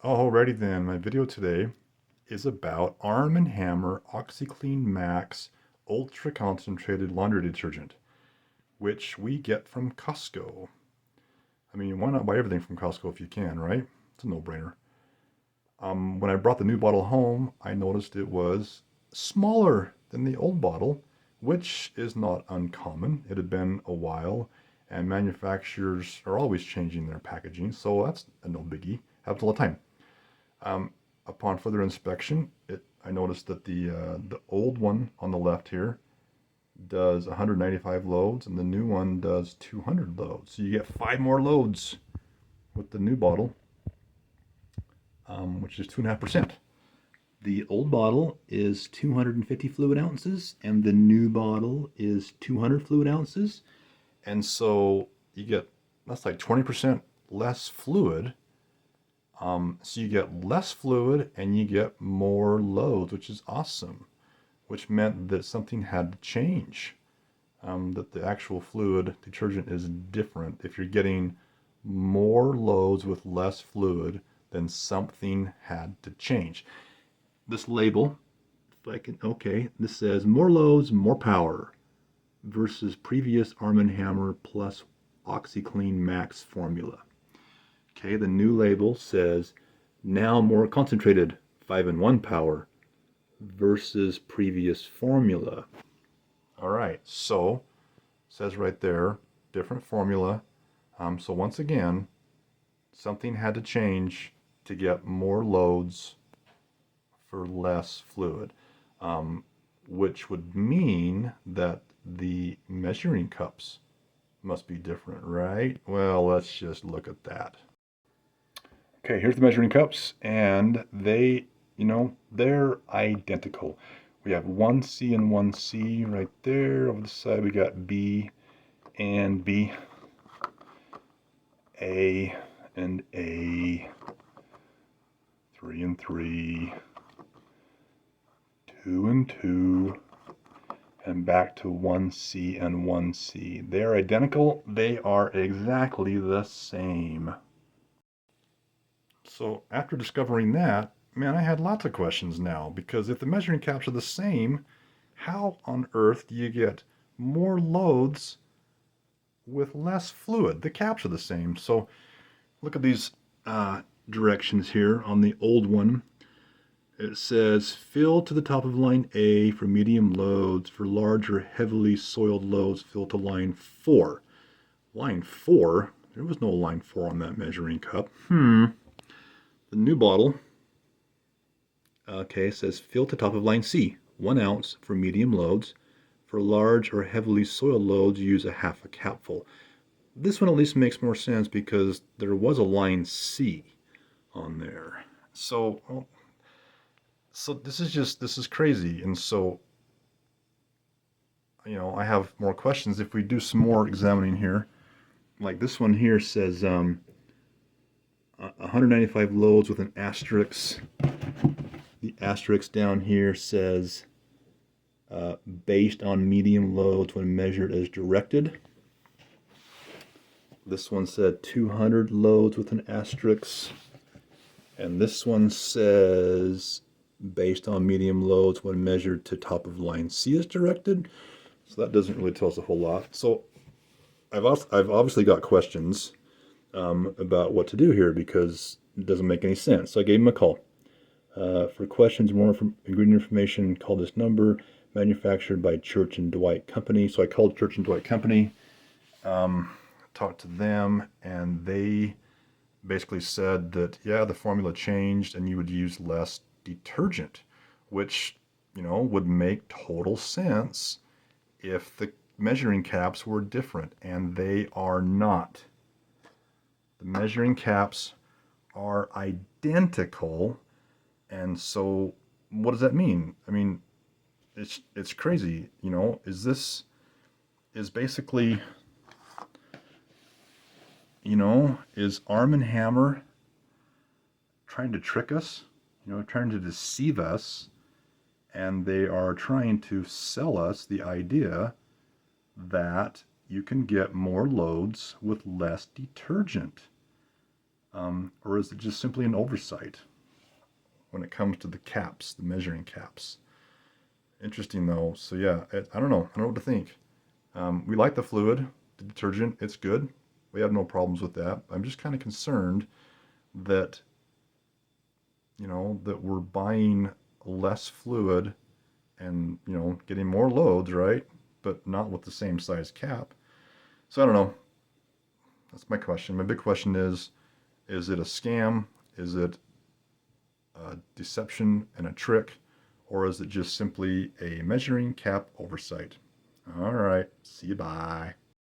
Alrighty then, my video today is about Arm & Hammer OxiClean Max Ultra Concentrated Laundry Detergent, which we get from Costco. I mean, why not buy everything from Costco if you can, right? It's a no-brainer. When I brought the new bottle home, I noticed it was smaller than the old bottle, which is not uncommon. It had been a while, and manufacturers are always changing their packaging, so that's no biggie. Happens all the time. Um, Upon further inspection, I noticed that the old one on the left here does 195 loads, and the new one does 200 loads. So you get 5 more loads with the new bottle, which is 2.5%. The old bottle is 250 fluid ounces, and the new bottle is 200 fluid ounces. And so that's like 20% less fluid. So you get less fluid and you get more loads, which is awesome, which meant that something had to change, that the actual fluid detergent is different. If you're getting more loads with less fluid, then something had to change. This label, this says more loads, more power versus previous Arm & Hammer plus OxiClean Max formula. Okay, the new label says now more concentrated 5-in-1 power versus previous formula. All right, so it says right there, different formula. So once again, something had to change to get more loads for less fluid, which would mean that the measuring cups must be different, right? Well, let's just look at that. Okay, here's the measuring cups, and they're identical. We have 1C and 1C right there. Over the side, we got B and B, A and A, 3 and 3, 2 and 2, and back to 1C and 1C. They're identical. They are exactly the same. So after discovering that, man, I had lots of questions now, because if the measuring caps are the same, how on earth do you get more loads with less fluid? The caps are the same. So look at these directions here. On the old one, it says fill to the top of line A for medium loads. For larger, heavily soiled loads, fill to line 4. Line 4? There was no line 4 on that measuring cup. The new bottle, says fill to top of line C, 1 ounce for medium loads. For large or heavily soiled loads, use a half a capful. This one at least makes more sense because there was a line C on there. So this is crazy. And so, I have more questions. If we do some more examining here, like this one here says 195 loads with an asterisk. The asterisk down here says based on medium loads when measured as directed. This one said 200 loads with an asterisk. And this one says based on medium loads when measured to top of line C as directed. So that doesn't really tell us a whole lot. So I've obviously got questions about what to do here, because it doesn't make any sense. So I gave him a call. For questions, more ingredient information, call this number. Manufactured by Church & Dwight Company. So I called Church & Dwight Company, talked to them, and they basically said that, yeah, the formula changed and you would use less detergent, which, would make total sense if the measuring caps were different, and they are not. The measuring caps are identical, and so what does that mean? I mean, it's crazy, is basically, is Arm & Hammer trying to trick us, trying to deceive us, and they are trying to sell us the idea that you can get more loads with less detergent. Or is it just simply an oversight when it comes to the caps, the measuring caps? Interesting though. So yeah, I don't know. I don't know what to think. We like the fluid, the detergent. It's good. We have no problems with that. I'm just kind of concerned that, that we're buying less fluid and, getting more loads, right? But not with the same size cap. So I don't know. That's my question. My big question is it a scam? Is it a deception and a trick? Or is it just simply a measuring cap oversight? All right. See you. Bye.